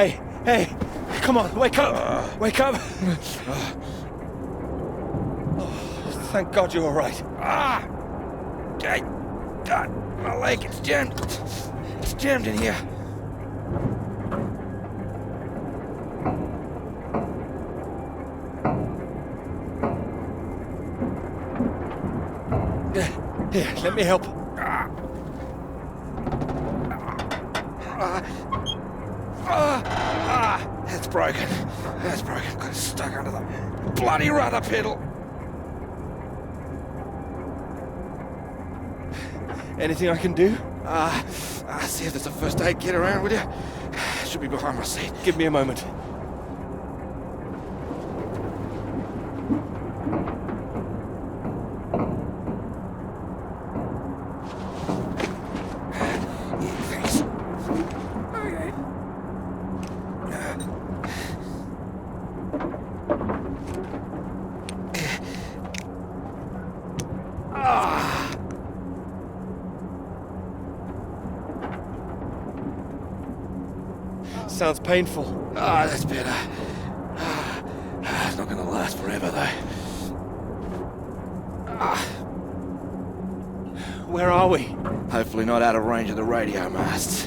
Hey, come on, wake up! Wake up! Oh, thank God you're all right. Okay. God, my leg, it's jammed. It's jammed in here. Here, let me help. That's broken. That's broken. Got stuck under the bloody rudder pedal. Anything I can do? See if there's a first aid kit around, will you? Should be behind my seat. Give me a moment. Thanks. Okay. Sounds painful. That's better. It's not gonna last forever, though. Where are we? Hopefully not out of range of the radio masts.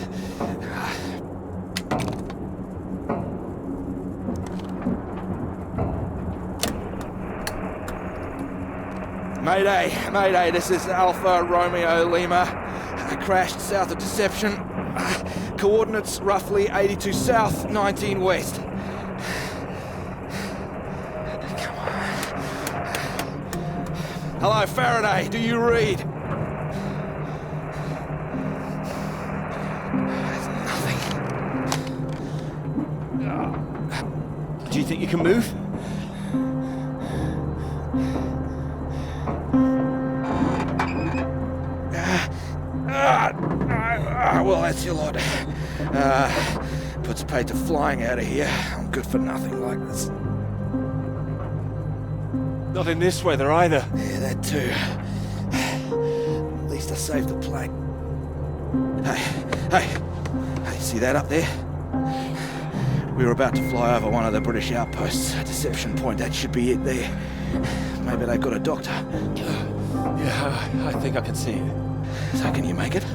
Mayday, this is Alpha Romeo Lima. I crashed south of Deception. Coordinates roughly 82 south, 19 west. Come on. Hello, Faraday, do you read? There's nothing. Do you think you can move? Well, that's your lot. Puts paid to flying out of here. I'm good for nothing like this. Not in this weather either. Yeah, that too. At least I saved the plane. Hey, see that up there? We were about to fly over one of the British outposts at Deception Point. That should be it there. Maybe they've got a doctor. Yeah, I think I can see it. So can you make it?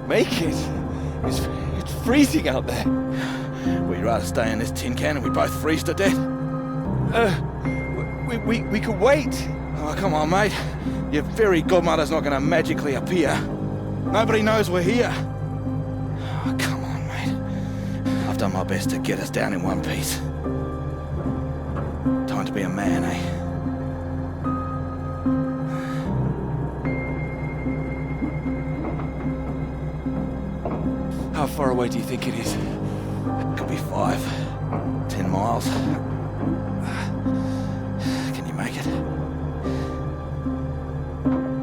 Make it? It's freezing out there. Would you rather stay in this tin can and we both freeze to death? We could wait. Oh, come on, mate. Your fairy godmother's not going to magically appear. Nobody knows we're here. Oh, come on, mate. I've done my best to get us down in one piece. Time to be a man, eh? How far away do you think it is? Could be 5, 10 miles. Can you make it?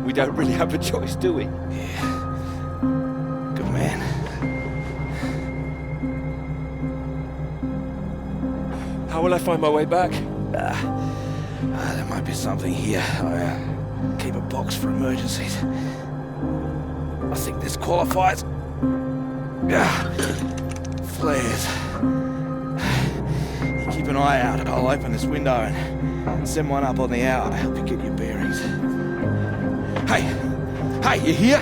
We don't really have a choice, do we? Yeah. Good man. How will I find my way back? There might be something here. I keep a box for emergencies. I think this qualifies. Flares. You keep an eye out and I'll open this window and send one up on the hour to help you get your bearings. Hey, you here?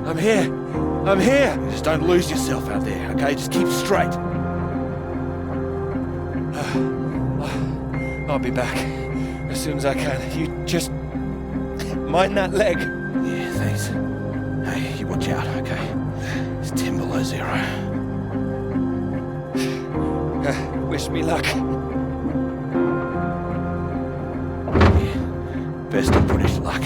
I'm here. Just don't lose yourself out there, okay? Just keep straight. I'll be back as soon as I can. You just mind that leg. Yeah, thanks. Hey, you watch out, okay? It's 10 below 0. Wish me luck. Yeah, best of British luck.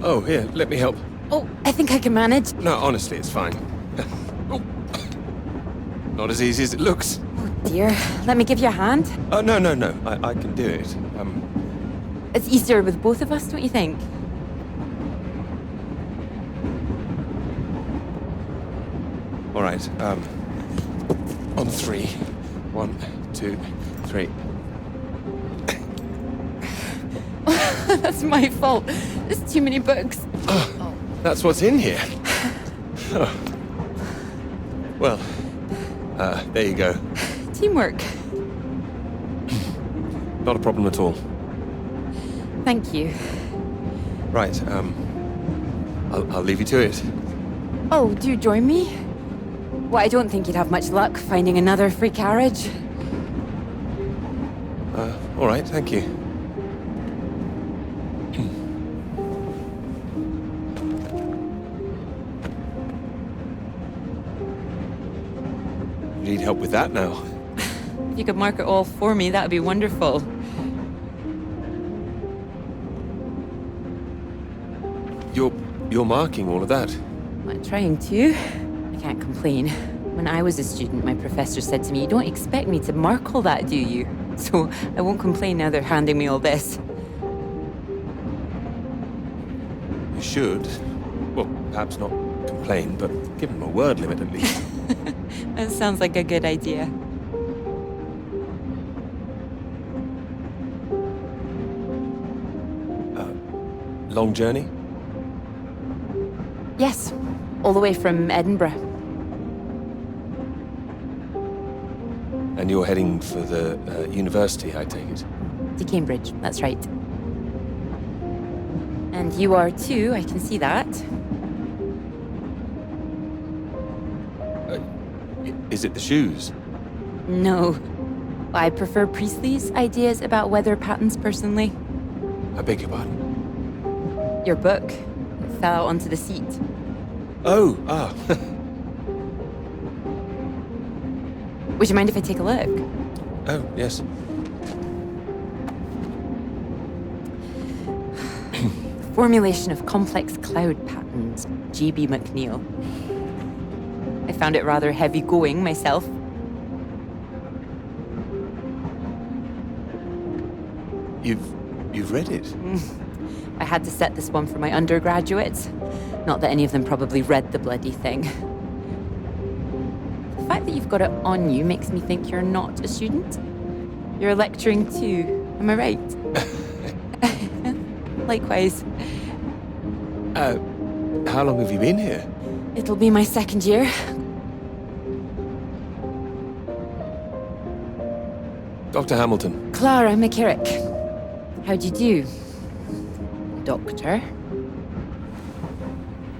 Oh, here, let me help. Oh, I think I can manage. No, honestly, it's fine. Oh. Not as easy as it looks. Oh dear. Let me give you a hand. Oh, no. I can do it. It's easier with both of us, don't you think? All right, on 3. 1, 2, 3. That's my fault. There's too many books. Oh, that's what's in here. Oh. Well, there you go. Teamwork. Not a problem at all. Thank you. Right, I'll leave you to it. Oh, do you join me? Well, I don't think you'd have much luck finding another free carriage. All right, thank you. Need help with that now? If you could mark it all for me, that would be wonderful. You're marking all of that? I'm trying to. I can't complain. When I was a student, my professor said to me, "You don't expect me to mark all that, do you?" So I won't complain now they're handing me all this. You should. Well, perhaps not complain, but give them a word limit at least. That sounds like a good idea. Long journey? Yes, all the way from Edinburgh. And you're heading for the university, I take it? To Cambridge, that's right. And you are too, I can see that. Is it the shoes? No. I prefer Priestley's ideas about weather patterns personally. I beg your pardon? Your book. It fell out onto the seat. Oh, Would you mind if I take a look? Oh, yes. Formulation of complex cloud patterns, G.B. McNeill. I found it rather heavy-going myself. You've read it? I had to set this one for my undergraduates. Not that any of them probably read the bloody thing. The fact that you've got it on you makes me think you're not a student. You're lecturing too, am I right? Likewise. How long have you been here? It'll be my second year. Dr. Hamilton. Clara McKerrick. How'd you do? Doctor.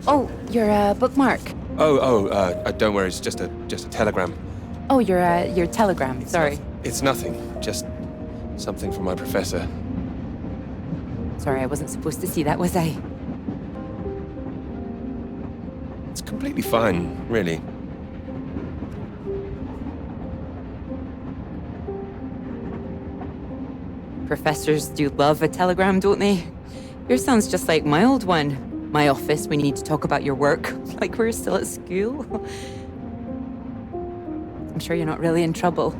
Oh, your bookmark. Don't worry, it's just a telegram. Oh, your telegram, sorry. It's nothing, just something from my professor. Sorry, I wasn't supposed to see that, was I? It's completely fine, really. Professors do love a telegram, don't they? Yours sounds just like my old one. My office, we need to talk about your work, like we're still at school. I'm sure you're not really in trouble.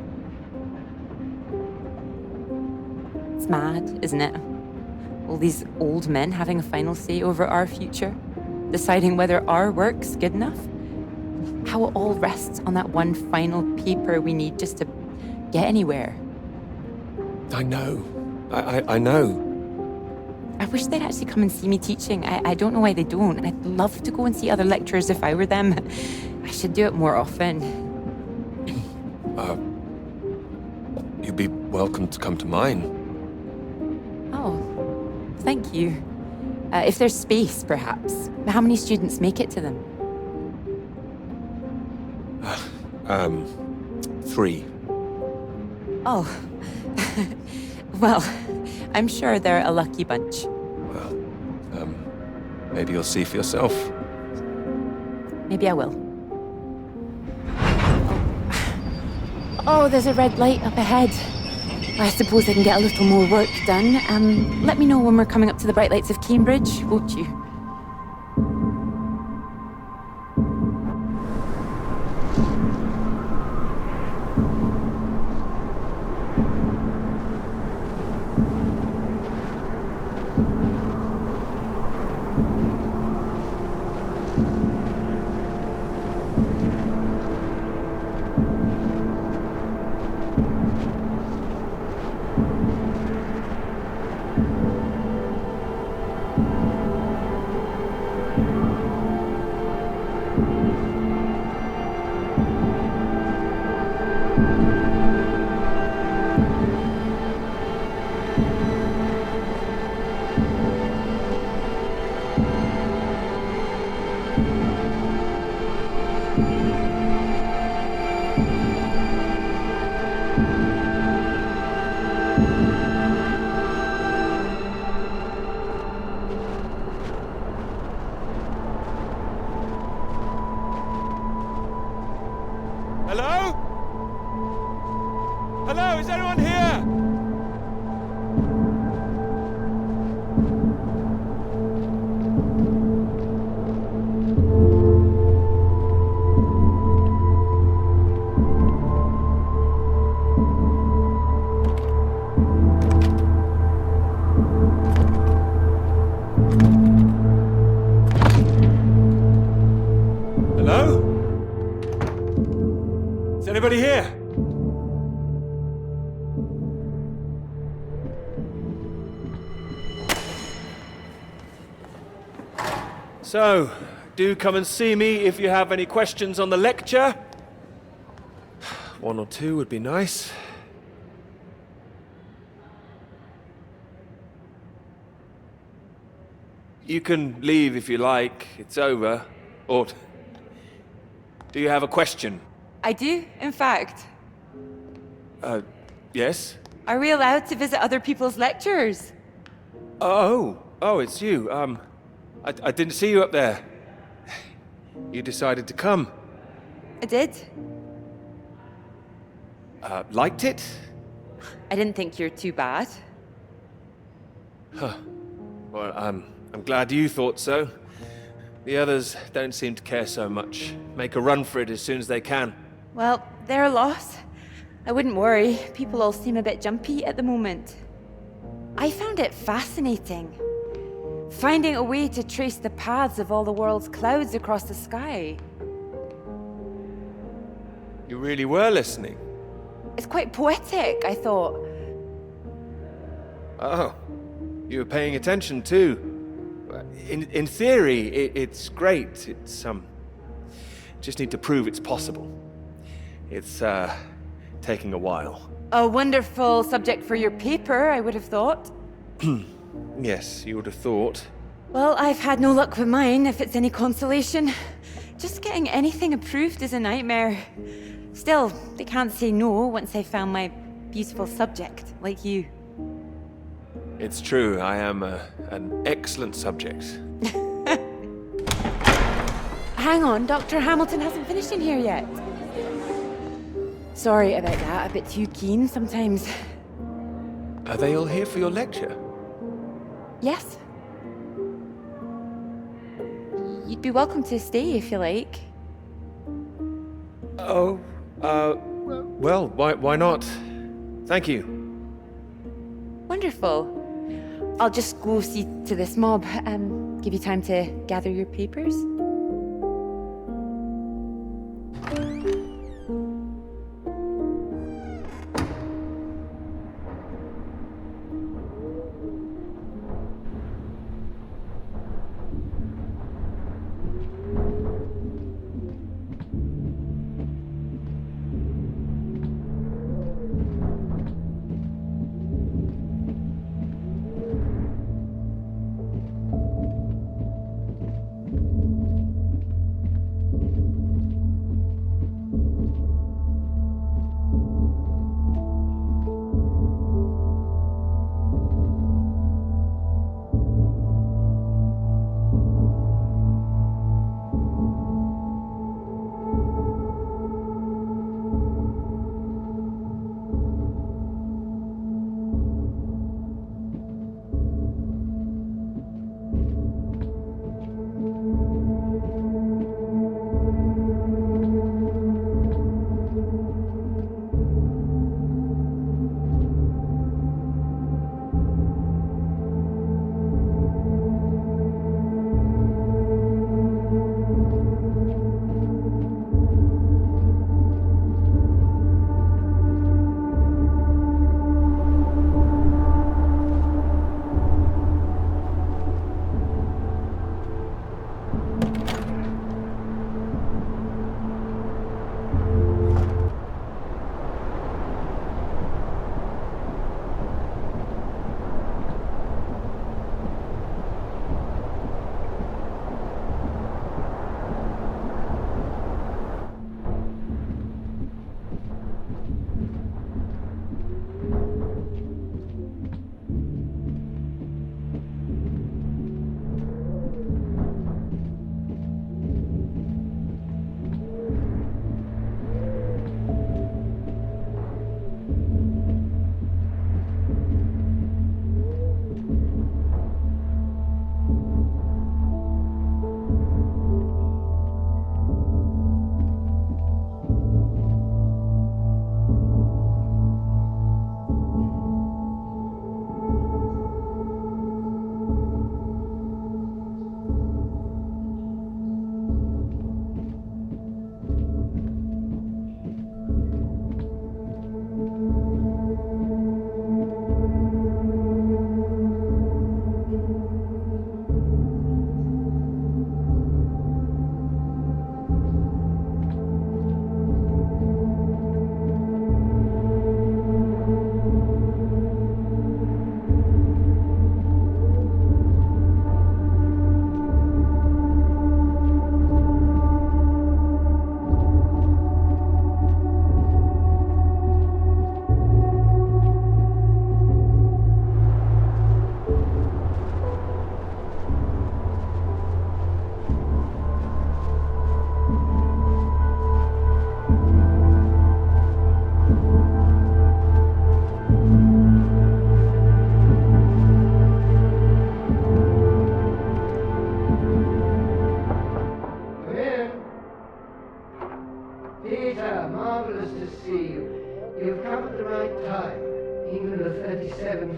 It's mad, isn't it? All these old men having a final say over our future, deciding whether our work's good enough. How it all rests on that one final paper we need just to get anywhere. I know. I know. I wish they'd actually come and see me teaching. I don't know why they don't. And I'd love to go and see other lecturers if I were them. I should do it more often. You'd be welcome to come to mine. Oh, thank you. If there's space, perhaps. How many students make it to them? 3. Oh. Well, I'm sure they're a lucky bunch. Well, maybe you'll see for yourself. Maybe I will. Oh, there's a red light up ahead. I suppose I can get a little more work done. Let me know when we're coming up to the bright lights of Cambridge, won't you? everybody here? So, do come and see me if you have any questions on the lecture. One or two would be nice. You can leave if you like. It's over. Or do you have a question? I do, in fact. Yes? Are we allowed to visit other people's lectures? Oh, it's you. I didn't see you up there. You decided to come. I did. Liked it? I didn't think you're too bad. Well, I'm glad you thought so. The others don't seem to care so much. Make a run for it as soon as they can. Well, they're a loss. I wouldn't worry. People all seem a bit jumpy at the moment. I found it fascinating. Finding a way to trace the paths of all the world's clouds across the sky. You really were listening. It's quite poetic, I thought. Oh, you were paying attention too. In theory, it's great. It's just need to prove it's possible. It's taking a while. A wonderful subject for your paper, I would have thought. Yes, you would have thought. Well, I've had no luck with mine, if it's any consolation. Just getting anything approved is a nightmare. Still, they can't say no once they've found my beautiful subject, like you. It's true, I am an excellent subject. Hang on, Dr. Hamilton hasn't finished in here yet. Sorry about that, a bit too keen sometimes. Are they all here for your lecture? Yes. You'd be welcome to stay if you like. Oh, well, why not? Thank you. Wonderful. I'll just go see to this mob, give you time to gather your papers.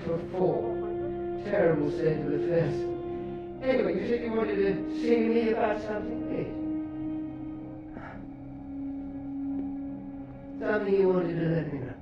for 4. Terrible state of affairs. Anyway, you said you wanted to see me about something, please. Something you wanted to let me know.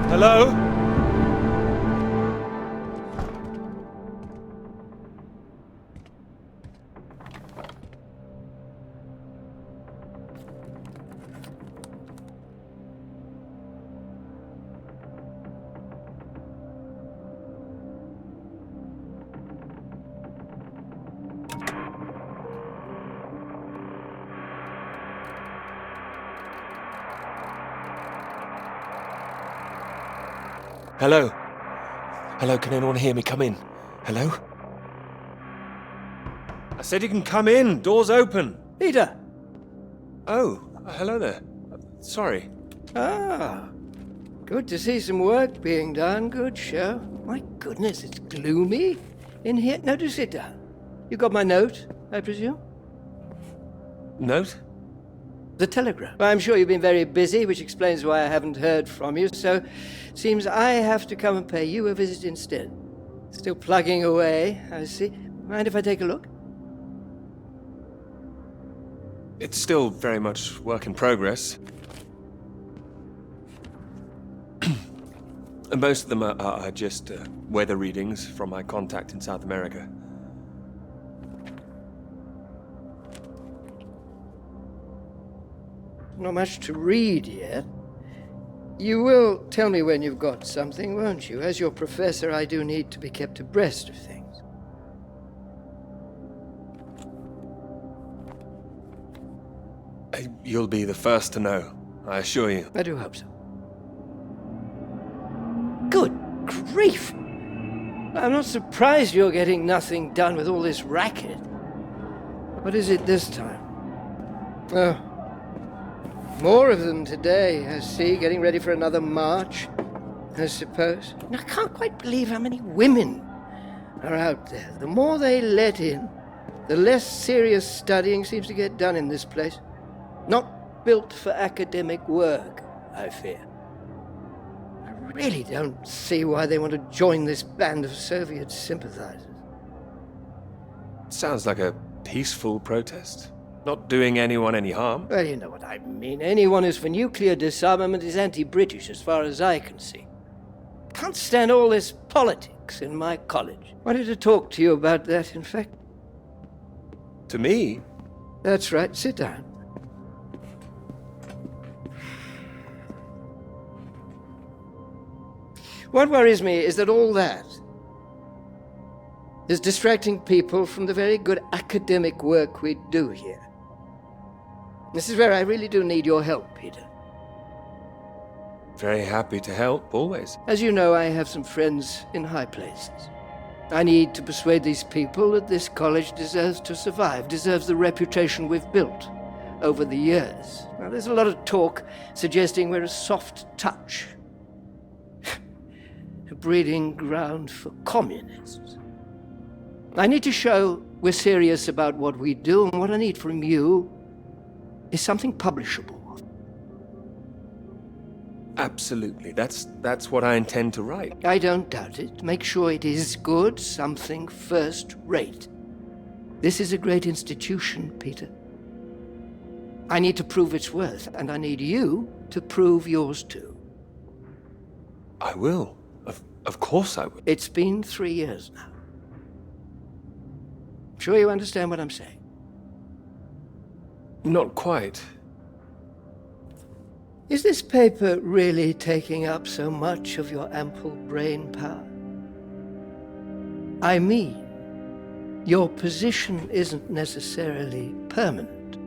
Hello? Hello? Hello, can anyone hear me? Come in. Hello? I said you can come in. Door's open. Peter! Oh, hello there. Sorry. Ah, good to see some work being done. Good show. My goodness, it's gloomy in here. No, do sit down. You got my note, I presume? Note? The telegram. I'm sure you've been very busy, which explains why I haven't heard from you, so seems I have to come and pay you a visit instead. Still plugging away, I see. Mind if I take a look? It's still very much work in progress. And most of them are just weather readings from my contact in South America. Not much to read yet. You will tell me when you've got something, won't you? As your professor, I do need to be kept abreast of things. You'll be the first to know, I assure you. I do hope so. Good grief! I'm not surprised you're getting nothing done with all this racket. What is it this time? Oh, more of them today, I see, getting ready for another march, I suppose. I can't quite believe how many women are out there. The more they let in, the less serious studying seems to get done in this place. Not built for academic work, I fear. I really don't see why they want to join this band of Soviet sympathizers. Sounds like a peaceful protest. Not doing anyone any harm. Well, you know what I mean. Anyone who's for nuclear disarmament is anti-British as far as I can see. Can't stand all this politics in my college. Wanted to talk to you about that, in fact. To me? That's right. Sit down. What worries me is that all that is distracting people from the very good academic work we do here. This is where I really do need your help, Peter. Very happy to help, always. As you know, I have some friends in high places. I need to persuade these people that this college deserves to survive, deserves the reputation we've built over the years. Now, there's a lot of talk suggesting we're a soft touch, a breeding ground for communists. I need to show we're serious about what we do, and what I need from you is something publishable. Absolutely. That's what I intend to write. I don't doubt it. Make sure it is good, something first rate. This is a great institution, Peter. I need to prove its worth, and I need you to prove yours too. I will. Of course I will. It's been 3 years now. Sure you understand what I'm saying? Not quite. Is this paper really taking up so much of your ample brain power? I mean, your position isn't necessarily permanent.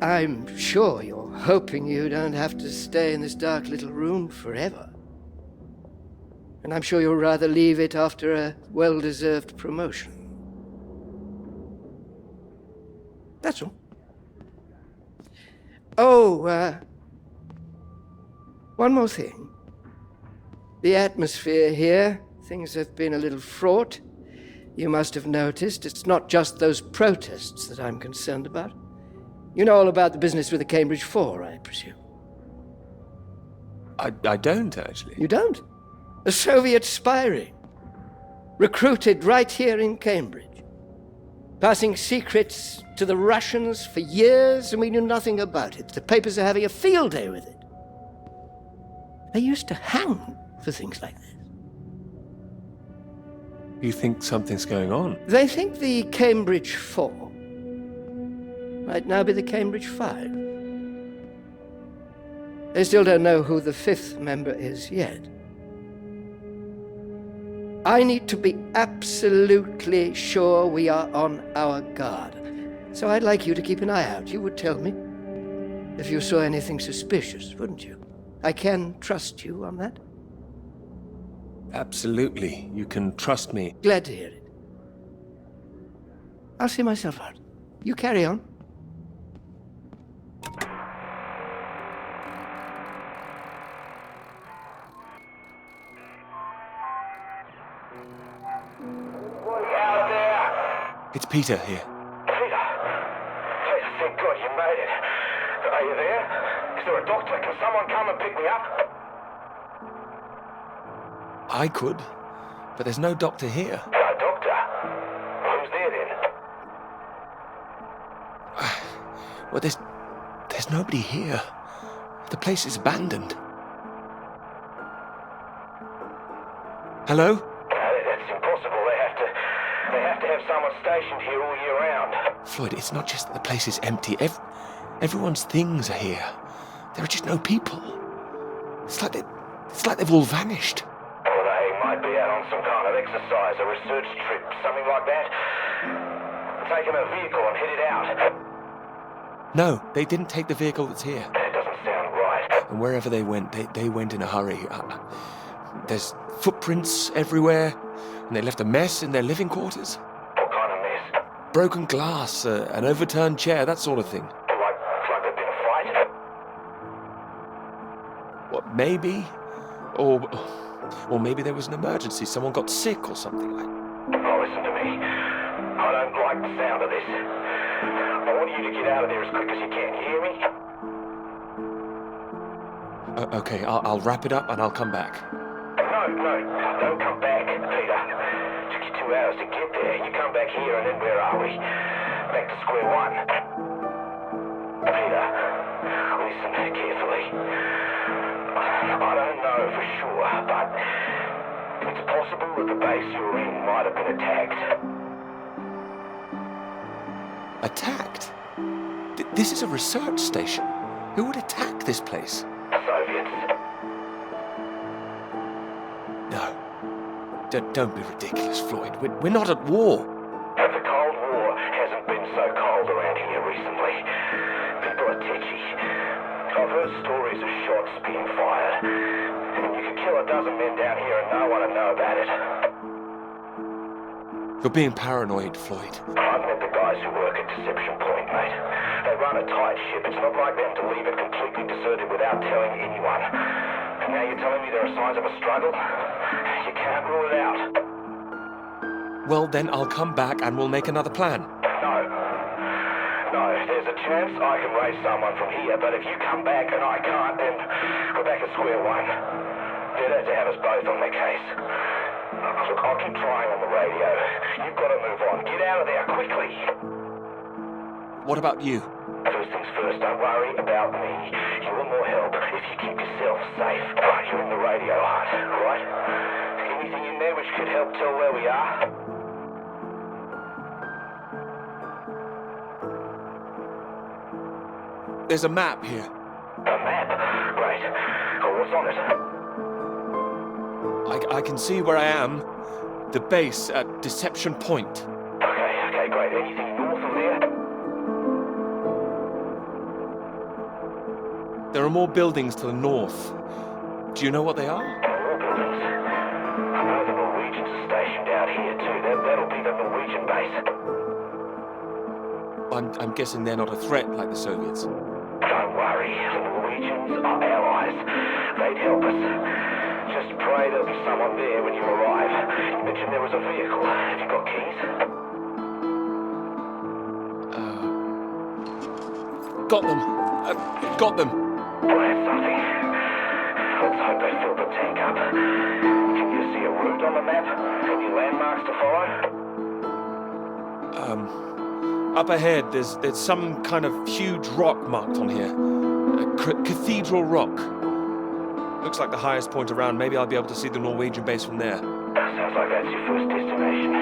I'm sure you're hoping you don't have to stay in this dark little room forever. And I'm sure you'll rather leave it after a well-deserved promotion. That's all. Oh, one more thing. The atmosphere here, things have been a little fraught. You must have noticed it's not just those protests that I'm concerned about. You know all about the business with the Cambridge 4, I presume. I don't, actually. You don't? A Soviet spy ring. Recruited right here in Cambridge. Passing secrets to the Russians for years, and we knew nothing about it. The papers are having a field day with it. They used to hang for things like this. You think something's going on? They think the Cambridge 4 might now be the Cambridge 5. They still don't know who the 5th member is yet. I need to be absolutely sure we are on our guard. So I'd like you to keep an eye out. You would tell me if you saw anything suspicious, wouldn't you? I can trust you on that? Absolutely. You can trust me. Glad to hear it. I'll see myself out. You carry on. It's Peter here. Peter, thank God you made it. Are you there? Is there a doctor? Can someone come and pick me up? I could, but there's no doctor here. No doctor? Who's there then? Well, there's nobody here. The place is abandoned. Hello? That's impossible. They have to have someone stationed here all year round. Floyd, it's not just that the place is empty. Everyone's things are here. There are just no people. It's like they've all vanished. Well, they might be out on some kind of exercise, a research trip, something like that. Taking a vehicle and headed out. No, they didn't take the vehicle that's here. That doesn't sound right. And wherever they went, they went in a hurry. There's footprints everywhere, and they left a mess in their living quarters. What kind of mess? Broken glass, an overturned chair, that sort of thing. Like there'd been a fight? What, maybe? Or maybe there was an emergency. Someone got sick or something like that. Oh, listen to me. I don't like the sound of this. I want you to get out of there as quick as you can. You hear me? Okay, I'll wrap it up and I'll come back. No, don't come back, Peter. Took you 2 hours to get there. You come back here and then where are we? Back to square one. Peter, listen carefully. I don't know for sure, but it's possible that the base you're in might have been attacked. Attacked? This is a research station. Who would attack this place? Soviets. No. Don't be ridiculous, Floyd. We're not at war. The Cold War hasn't been so cold around here recently. People are tetchy. I've heard stories of shots being fired. And you could kill a dozen men down here and no one would know about it. You're being paranoid, Floyd. I've met the guys who work at Deception Point, mate. They run a tight ship. It's not like them to leave it completely deserted without telling anyone. And now you're telling me there are signs of a struggle? You can't rule it out. Well, then I'll come back and we'll make another plan. No, there's a chance I can raise someone from here, but if you come back and I can't, then we're back at square one. Better to have us both on the case. Look, I'll keep trying on the radio. You've got to move on. Get out of there, quickly! What about you? First things first, don't worry about me. You're more help if you keep yourself safe. You're in the radio hut, right? Anything in there which could help tell where we are? There's a map here. A map? Great. Oh, what's on it? I can see where I am. The base at Deception Point. Okay, great. Anything north of there? There are more buildings to the north. Do you know what they are? More buildings. I know the Norwegians are stationed out here too. That'll be the Norwegian base. I'm guessing they're not a threat like the Soviets. Don't worry, the Norwegians are allies. They'd help us. Just pray there'll be someone there when you arrive. You mentioned there was a vehicle. Have you got keys? Got them. Got them. Well, that's something. Let's hope they fill the tank up. Can you see a route on the map? Any landmarks to follow? Up ahead, there's some kind of huge rock marked on here. Cathedral Rock. Looks like the highest point around. Maybe I'll be able to see the Norwegian base from there. Sounds like that's your first destination.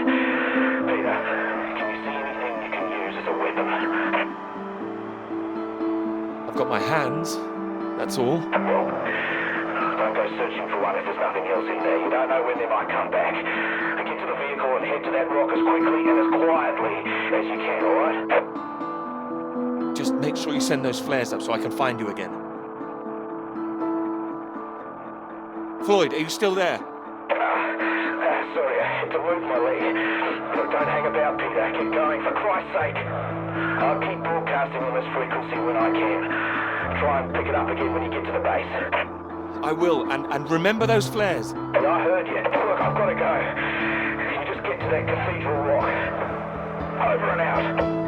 Peter, can you see anything you can use as a weapon? I've got my hands. That's all. Well, don't go searching for one if there's nothing else in there. You don't know when they might come back. Get to the vehicle and head to that rock as quickly and as quietly as you can, alright? Just make sure you send those flares up so I can find you again. Floyd, are you still there? Sorry, I had to move my leg. Look, don't hang about, Peter. Keep going, for Christ's sake. I'll keep broadcasting on this frequency when I can. Try and pick it up again when you get to the base. I will, and remember those flares. Well, I heard you. Look, I've got to go. You just get to that cathedral rock. Over and out.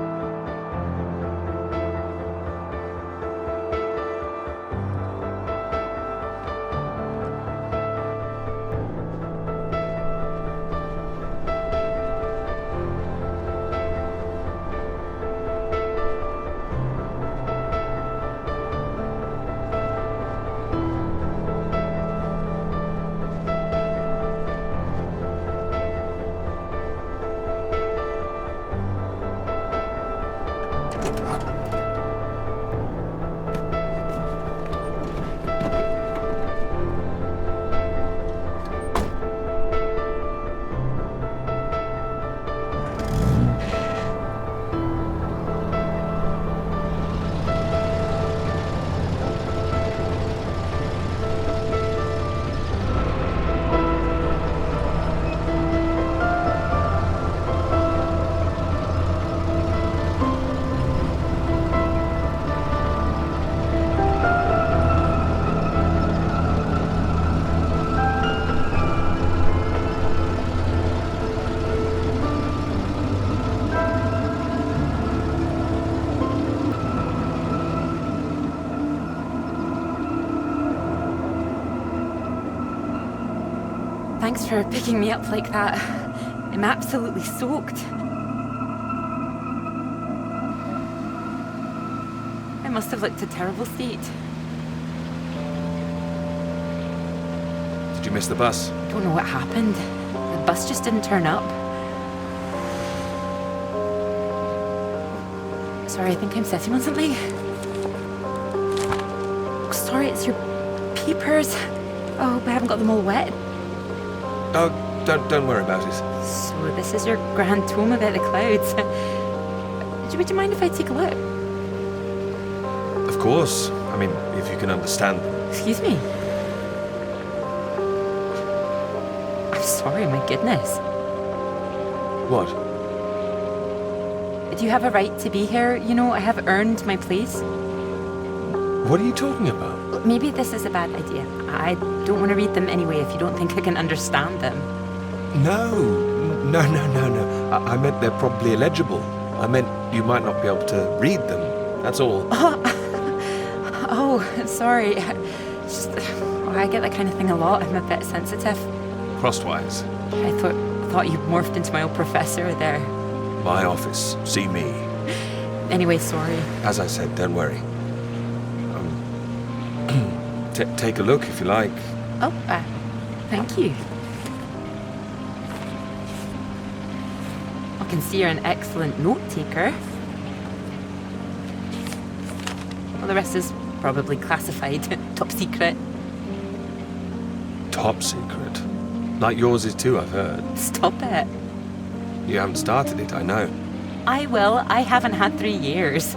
Thanks for picking me up like that. I'm absolutely soaked. I must have looked a terrible state. Did you miss the bus? I don't know what happened. The bus just didn't turn up. Sorry, I think I'm sitting on something. Oh, sorry, it's your papers. Oh, I haven't got them all wet. Oh, don't worry about it. So this is your grand tome about the clouds. Would you mind if I take a look? Of course. I mean, if you can understand them. Excuse me? I'm sorry, my goodness. What? Do you have a right to be here? You know, I have earned my place. What are you talking about? Maybe this is a bad idea. I don't want to read them anyway if you don't think I can understand them. No. I meant they're probably illegible. I meant you might not be able to read them. That's all. Oh, sorry. Just, I get that kind of thing a lot. I'm a bit sensitive. Crosswise. I thought you morphed into my old professor there. My office. See me. Anyway, sorry. As I said, don't worry. Take a look if you like. Oh, thank you. I can see you're an excellent note taker. Well, the rest is probably classified, top secret. Top secret? Like yours is too, I've heard. Stop it. You haven't started it, I know. I will. I haven't had 3 years.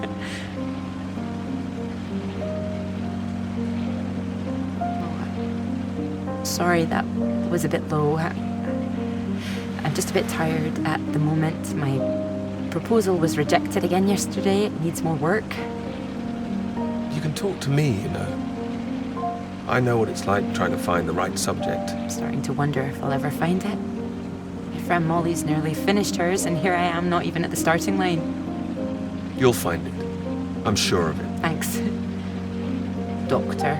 Sorry, that was a bit low. I'm just a bit tired at the moment. My proposal was rejected again yesterday. It needs more work. You can talk to me, you know. I know what it's like trying to find the right subject. I'm starting to wonder if I'll ever find it. My friend Molly's nearly finished hers, and here I am, not even at the starting line. You'll find it. I'm sure of it. Thanks, Doctor.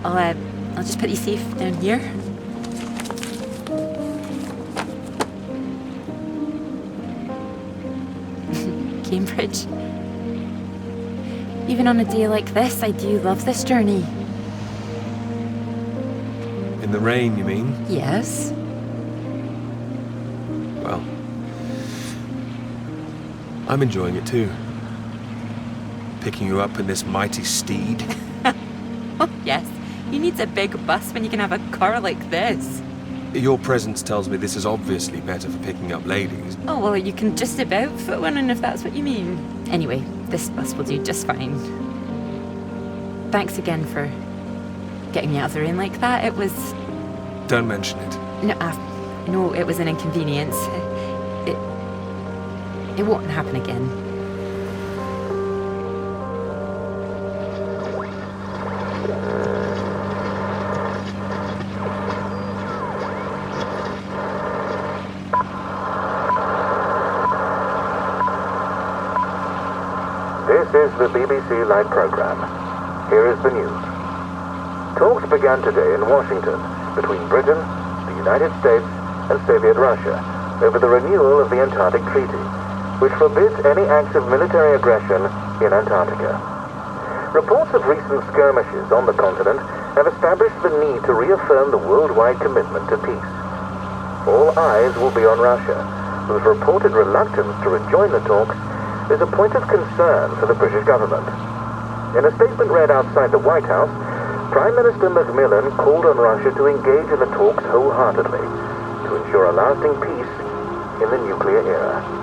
I'll just put you safe down here. Cambridge. Even on a day like this, I do love this journey. In the rain, you mean? Yes. Well, I'm enjoying it too. Picking you up in this mighty steed. Oh, yes. Who needs a big bus when you can have a car like this? Your presence tells me this is obviously better for picking up ladies. Oh, well, you can just about fit one in if that's what you mean. Anyway, this bus will do just fine. Thanks again for getting me out of the rain like that. It was... Don't mention it. No, it was an inconvenience. It won't happen again. This is the BBC Live program. Here is the news. Talks began today in Washington between Britain, the United States, and Soviet Russia over the renewal of the Antarctic Treaty, which forbids any acts of military aggression in Antarctica. Reports of recent skirmishes on the continent have established the need to reaffirm the worldwide commitment to peace. All eyes will be on Russia, whose reported reluctance to rejoin the talks is a point of concern for the British government. In a statement read outside the White House, Prime Minister Macmillan called on Russia to engage in the talks wholeheartedly to ensure a lasting peace in the nuclear era.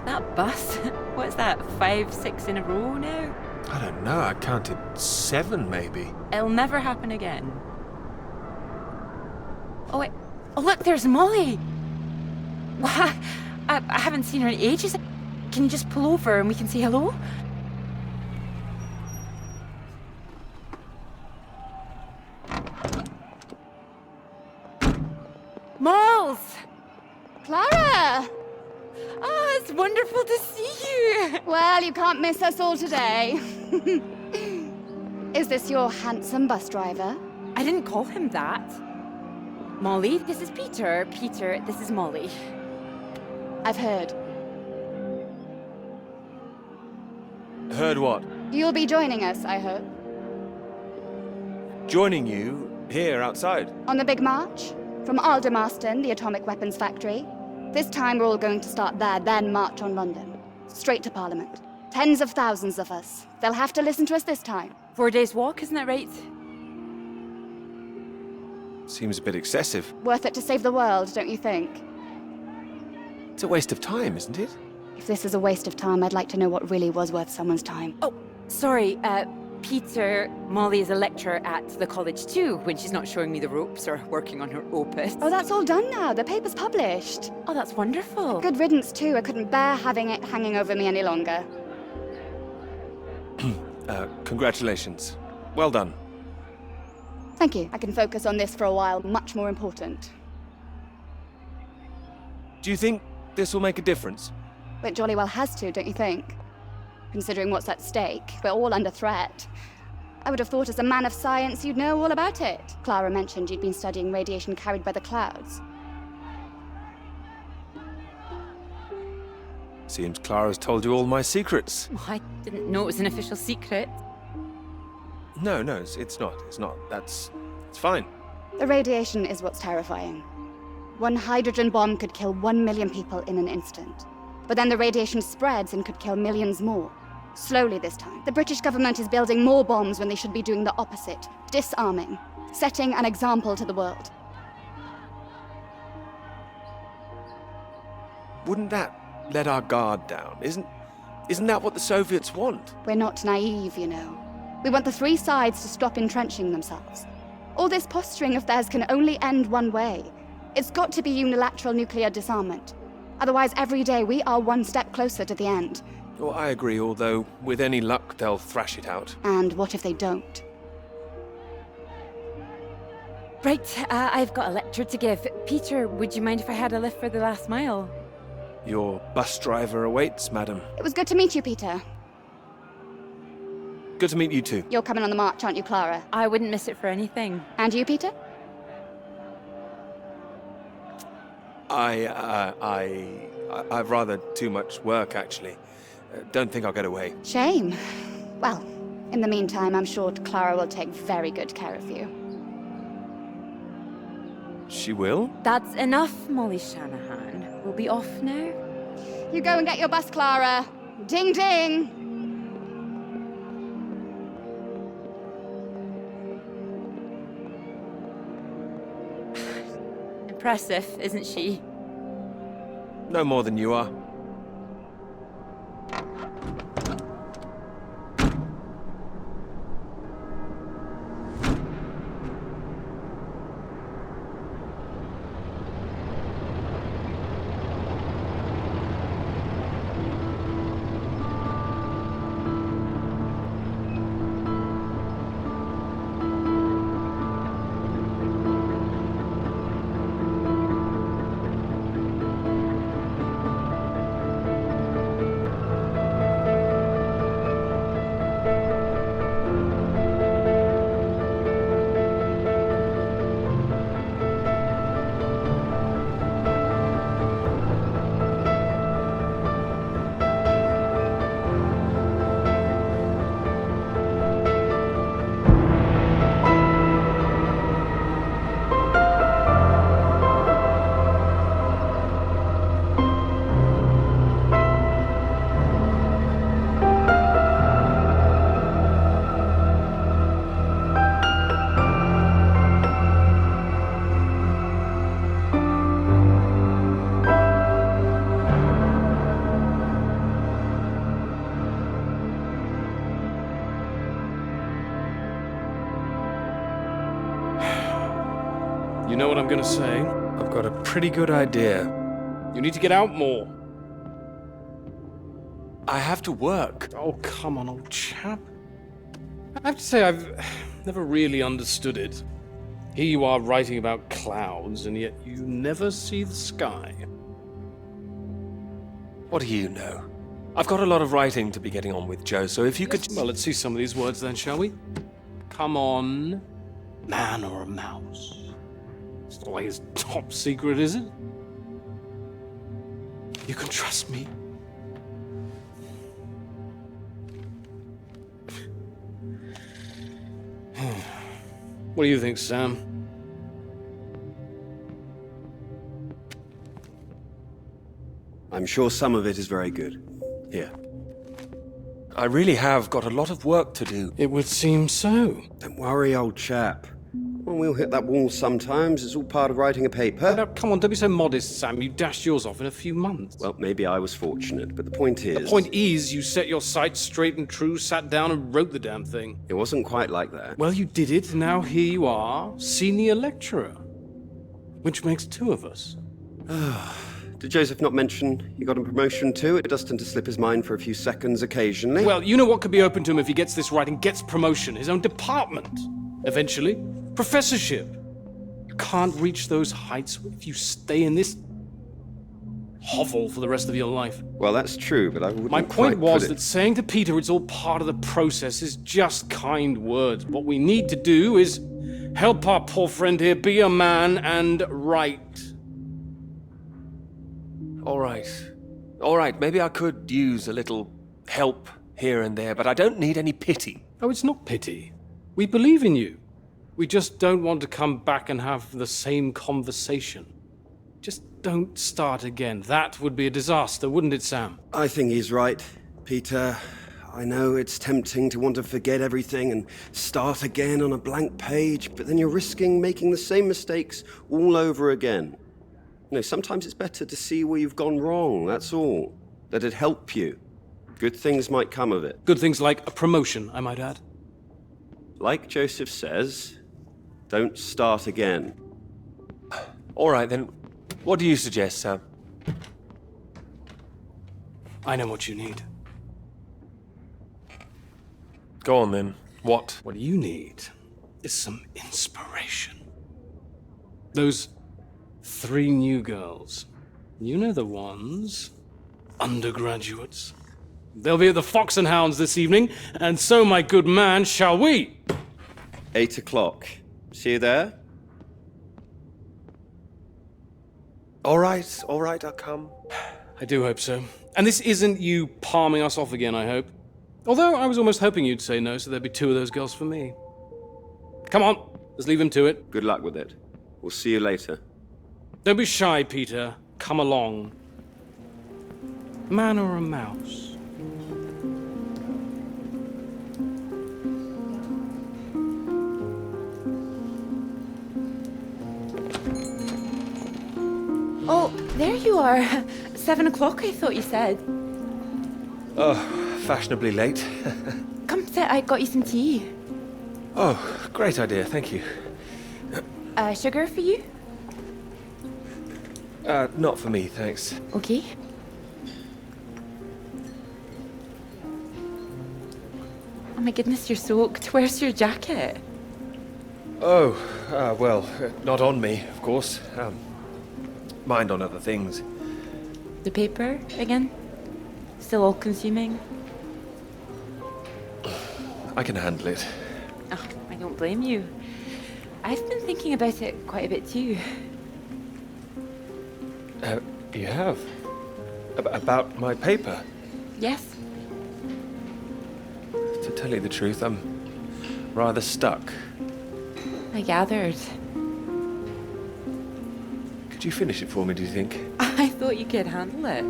That bus? What's that, 5, 6 in a row now? I don't know, I counted 7 maybe. It'll never happen again. Oh, wait. Oh, look, there's Molly. Wow, I haven't seen her in ages. Can you just pull over and we can say hello? Moles! Clara! Oh, it's wonderful to see you. Well, you can't miss us all today. Is this your handsome bus driver? I didn't call him that. Molly, this is Peter. Peter, this is Molly. I've heard. Heard what? You'll be joining us, I hope. Joining you? Here, outside. On the big march? From Aldermaston, the atomic weapons factory. This time we're all going to start there, then march on London. Straight to Parliament. Tens of thousands of us. They'll have to listen to us this time. 4 days walk, isn't that right? Seems a bit excessive. Worth it to save the world, don't you think? It's a waste of time, isn't it? If this is a waste of time, I'd like to know what really was worth someone's time. Oh, sorry, Peter, Molly is a lecturer at the college too, when she's not showing me the ropes or working on her opus. Oh, that's all done now. The paper's published. Oh, that's wonderful. Good riddance, too. I couldn't bear having it hanging over me any longer. Congratulations. Well done. Thank you. I can focus on this for a while. Much more important. Do you think this will make a difference? It jolly well has to, don't you think? Considering what's at stake, we're all under threat. I would have thought as a man of science you'd know all about it. Clara mentioned you'd been studying radiation carried by the clouds. Seems Clara's told you all my secrets. Oh, I didn't know it was an official secret. No, it's not. It's fine. The radiation is what's terrifying. One hydrogen bomb could kill 1 million people in an instant. But then the radiation spreads and could kill millions more. Slowly this time. The British government is building more bombs when they should be doing the opposite. Disarming. Setting an example to the world. Wouldn't that let our guard down? Isn't that what the Soviets want? We're not naive, you know. We want the three sides to stop entrenching themselves. All this posturing of theirs can only end one way. It's got to be unilateral nuclear disarmament. Otherwise, every day we are one step closer to the end. Well, I agree, although with any luck they'll thrash it out. And what if they don't? Right, I've got a lecture to give. Peter, would you mind if I had a lift for the last mile? Your bus driver awaits, madam. It was good to meet you, Peter. Good to meet you too. You're coming on the march, aren't you, Clara? I wouldn't miss it for anything. And you, Peter? I've rather too much work, actually. Don't think I'll get away. Shame. Well, in the meantime, I'm sure Clara will take very good care of you. She will? That's enough, Molly Shanahan. We'll be off now. You go and get your bus, Clara. Ding, ding! Impressive, isn't she? No more than you are. You know what I'm gonna say? I've got a pretty good idea. You need to get out more. I have to work. Oh, come on, old chap. I have to say, I've never really understood it. Here you are writing about clouds, and yet you never see the sky. What do you know? I've got a lot of writing to be getting on with, Joe, so if you could... Well, let's see some of these words then, shall we? Come on. Man or a mouse? It's not like it's top secret, is it? You can trust me. What do you think, Sam? I'm sure some of it is very good. Here. I really have got a lot of work to do. It would seem so. Don't worry, old chap. Well, we'll hit that wall sometimes. It's all part of writing a paper. Now, come on, don't be so modest, Sam. You dashed yours off in a few months. Well, maybe I was fortunate, but the point is... The point is, you set your sights straight and true, sat down and wrote the damn thing. It wasn't quite like that. Well, you did it, and now here you are, senior lecturer. Which makes two of us. Did Joseph not mention he got a promotion too? It does tend to slip his mind for a few seconds occasionally. Well, you know what could be open to him if he gets this right and gets promotion? His own department. Eventually. Professorship. You can't reach those heights if you stay in this hovel for the rest of your life. Well, that's true, but I wouldn't My quite point was put it... that saying to Peter it's all part of the process is just kind words. What we need to do is help our poor friend here be a man and write. All right, maybe I could use a little help here and there, but I don't need any pity. Oh, it's not pity. We believe in you. We just don't want to come back and have the same conversation. Just don't start again. That would be a disaster, wouldn't it, Sam? I think he's right, Peter. I know it's tempting to want to forget everything and start again on a blank page, but then you're risking making the same mistakes all over again. You know, sometimes it's better to see where you've gone wrong, that's all. That'd help you. Good things might come of it. Good things like a promotion, I might add. Like Joseph says, don't start again. All right, then, what do you suggest, Sam? I know what you need. Go on, then. What? What you need is some inspiration. Those 3 new girls. You know the ones. Undergraduates. They'll be at the Fox and Hounds this evening, and so, my good man, shall we? 8 o'clock. See you there? All right, I'll come. I do hope so. And this isn't you palming us off again, I hope. Although I was almost hoping you'd say no, so there'd be 2 of those girls for me. Come on, let's leave him to it. Good luck with it. We'll see you later. Don't be shy, Peter. Come along. Man or a mouse? Oh, there you are. 7 o'clock, I thought you said. Oh, fashionably late. Come sit, I got you some tea. Oh, great idea, thank you. Sugar for you? Not for me, thanks. Okay. Oh my goodness, you're soaked. Where's your jacket? Oh, well, not on me, of course. Mind on other things. The paper again? Still all consuming? I can handle it. Oh, I don't blame you. I've been thinking about it quite a bit too. You have? About my paper? Yes? To tell you the truth, I'm rather stuck. I gathered. Could you finish it for me, do you think? I thought you could handle it.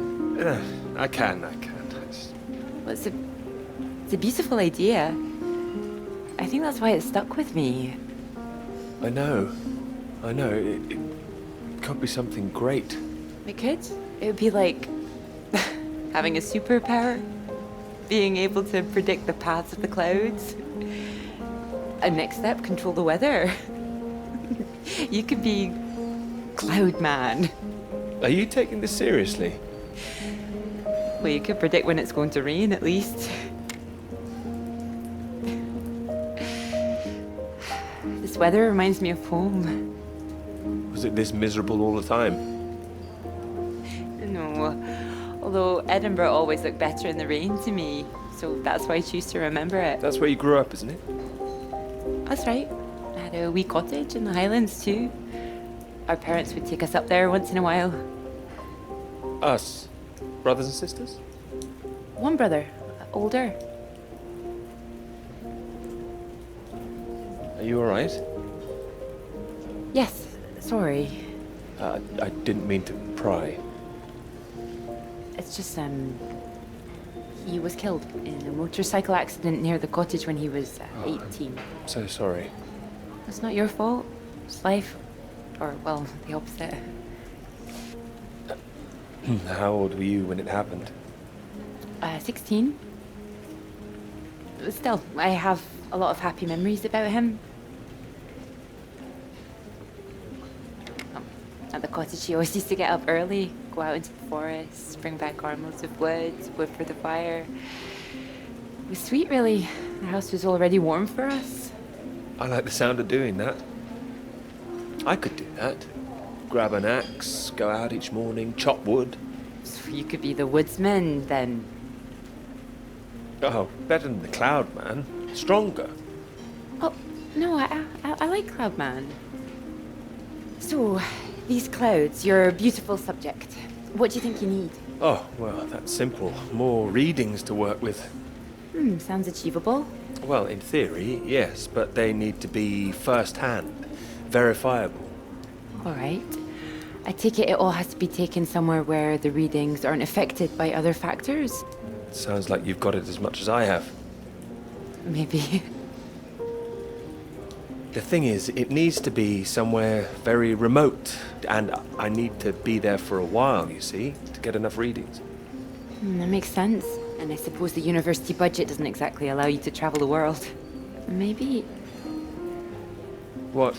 I can. Well, it's a beautiful idea. I think that's why it stuck with me. I know. It could be something great. It could. It would be like having a superpower. Being able to predict the paths of the clouds. And next step, control the weather. You could be Cloud Man. Are you taking this seriously? Well, you could predict when it's going to rain, at least. This weather reminds me of home. Was it this miserable all the time? No. Although Edinburgh always looked better in the rain to me, so that's why I choose to remember it. That's where you grew up, isn't it? That's right. I had a wee cottage in the Highlands too. Our parents would take us up there once in a while. Us? Brothers and sisters? One brother, older. Are you alright? Yes, sorry. I didn't mean to pry. It's just, he was killed in a motorcycle accident near the cottage when he was 18. So sorry. It's not your fault. It's life. Or, well, the opposite. How old were you when it happened? 16. Still, I have a lot of happy memories about him. At the cottage, he always used to get up early, go out into the forest, bring back armloads of wood, wood for the fire. It was sweet, really. The house was already warm for us. I like the sound of doing that. I could do that. Grab an axe, go out each morning, chop wood. So you could be the woodsman, then. Oh, better than the Cloud Man. Stronger. Oh, no, I like Cloudman. So, these clouds, your beautiful subject. What do you think you need? Oh, well, that's simple. More readings to work with. Sounds achievable. Well, in theory, yes, but they need to be first-hand, verifiable. All right. I take it all has to be taken somewhere where the readings aren't affected by other factors. Sounds like you've got it as much as I have. Maybe. The thing is, it needs to be somewhere very remote, and I need to be there for a while, you see, to get enough readings. That makes sense. And I suppose the university budget doesn't exactly allow you to travel the world. Maybe... What?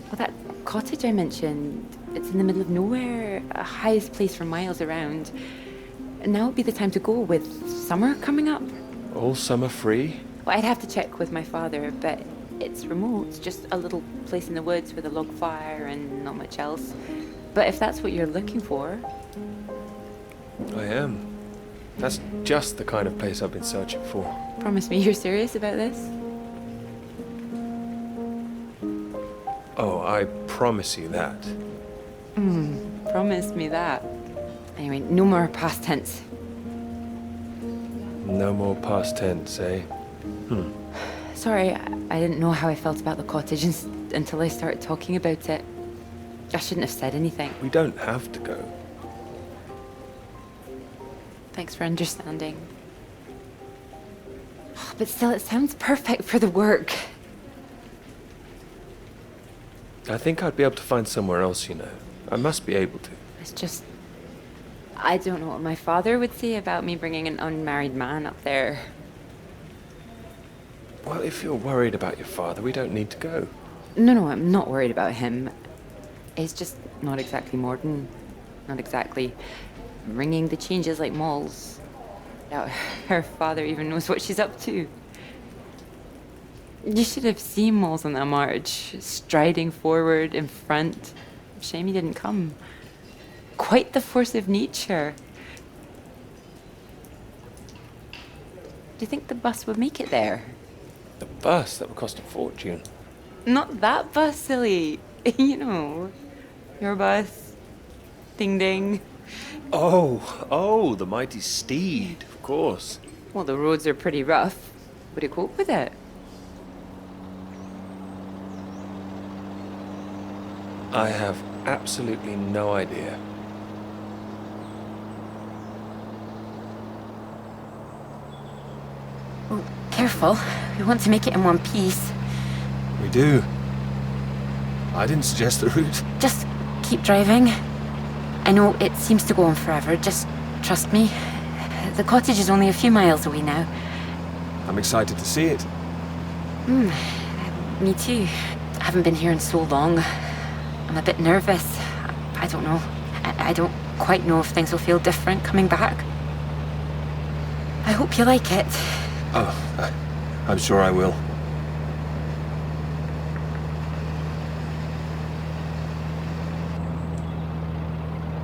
Well, that cottage I mentioned, it's in the middle of nowhere, highest place for miles around. Now would be the time to go with summer coming up. All summer free? Well, I'd have to check with my father, but it's remote, just a little place in the woods with a log fire and not much else. But if that's what you're looking for... I am. That's just the kind of place I've been searching for. Promise me you're serious about this? Oh, I promise you that. Promise me that. Anyway, no more past tense. No more past tense, eh? Sorry, I didn't know how I felt about the cottage until I started talking about it. I shouldn't have said anything. We don't have to go. Thanks for understanding. But still, it sounds perfect for the work. I think I'd be able to find somewhere else, you know. I must be able to. It's just... I don't know what my father would say about me bringing an unmarried man up there. Well, if you're worried about your father, we don't need to go. No, I'm not worried about him. He's just not exactly modern. Not exactly ringing the changes like Moll's. Now, her father even knows what she's up to. You should have seen Moll's on that march, striding forward in front. Shame he didn't come. Quite the force of nature. Do you think the bus would make it there? The bus, that would cost a fortune. Not that bus, silly. You know, your bus. Ding ding. Oh, the mighty steed, of course. Well, the roads are pretty rough. Would it cope with it? I have absolutely no idea. Oh, careful. We want to make it in one piece. We do. I didn't suggest the route. Just keep driving. I know it seems to go on forever. Just trust me. The cottage is only a few miles away now. I'm excited to see it. Me too. I haven't been here in so long. I'm a bit nervous. I don't know. I don't quite know if things will feel different coming back. I hope you like it. Oh, I'm sure I will.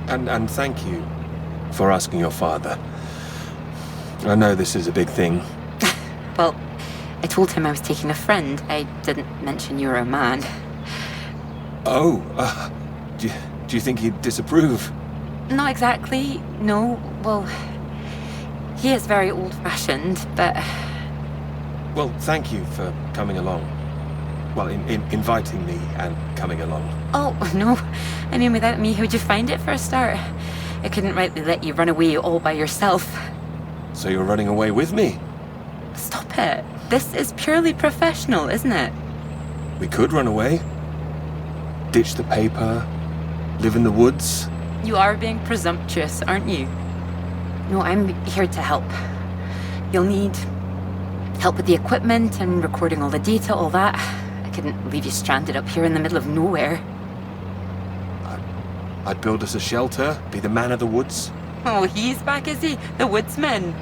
And thank you for asking your father. I know this is a big thing. Well, I told him I was taking a friend. I didn't mention you were a man. Oh, do you think he'd disapprove? Not exactly, no. Well, he is very old-fashioned, but... Well, thank you for coming along. Well, inviting me and coming along. Oh, no. I mean, without me, how'd you find it for a start? I couldn't rightly let you run away all by yourself. So you're running away with me? Stop it. This is purely professional, isn't it? We could run away. Ditch the paper. Live in the woods. You are being presumptuous, aren't you? No, I'm here to help. You'll need help with the equipment and recording all the data, all that. I couldn't leave you stranded up here in the middle of nowhere. I'd build us a shelter, be the man of the woods. Oh, he's back, is he? The woodsman.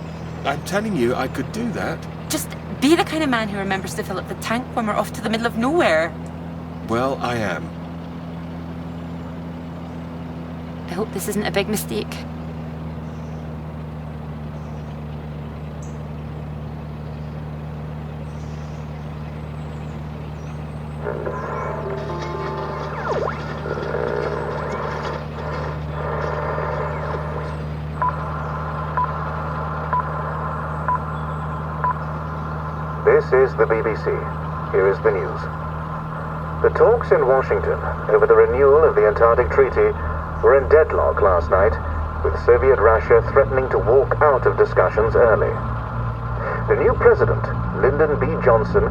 I'm telling you, I could do that. Just be the kind of man who remembers to fill up the tank when we're off to the middle of nowhere. Well, I am. I hope this isn't a big mistake. This is the BBC. Here is the news. The talks in Washington over the renewal of the Antarctic Treaty were in deadlock last night, with Soviet Russia threatening to walk out of discussions early. The new president, Lyndon B. Johnson,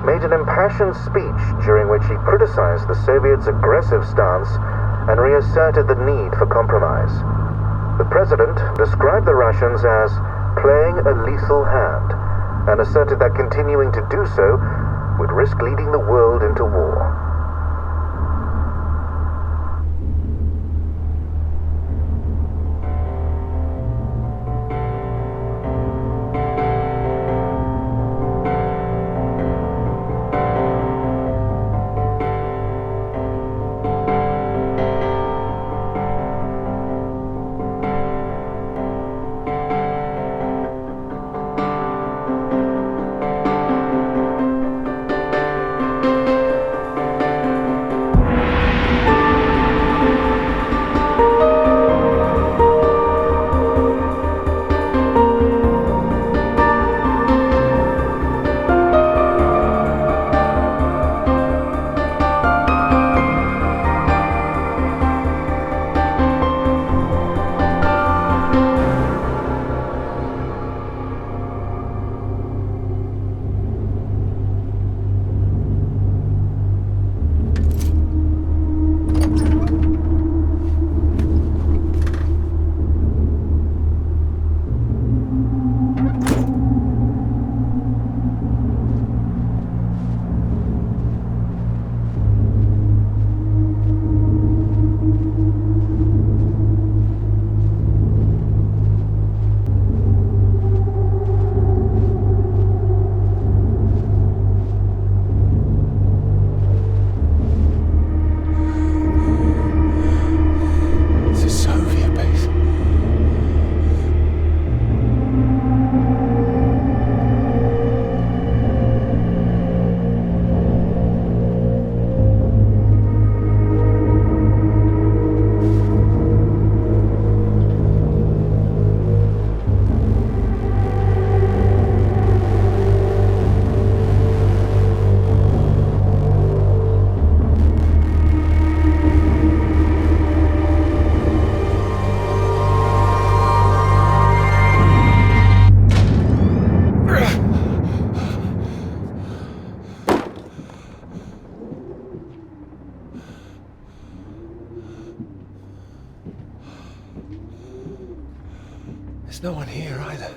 made an impassioned speech during which he criticized the Soviets' aggressive stance and reasserted the need for compromise. The president described the Russians as playing a lethal hand and asserted that continuing to do so would risk leading the world into war. There's no one here either.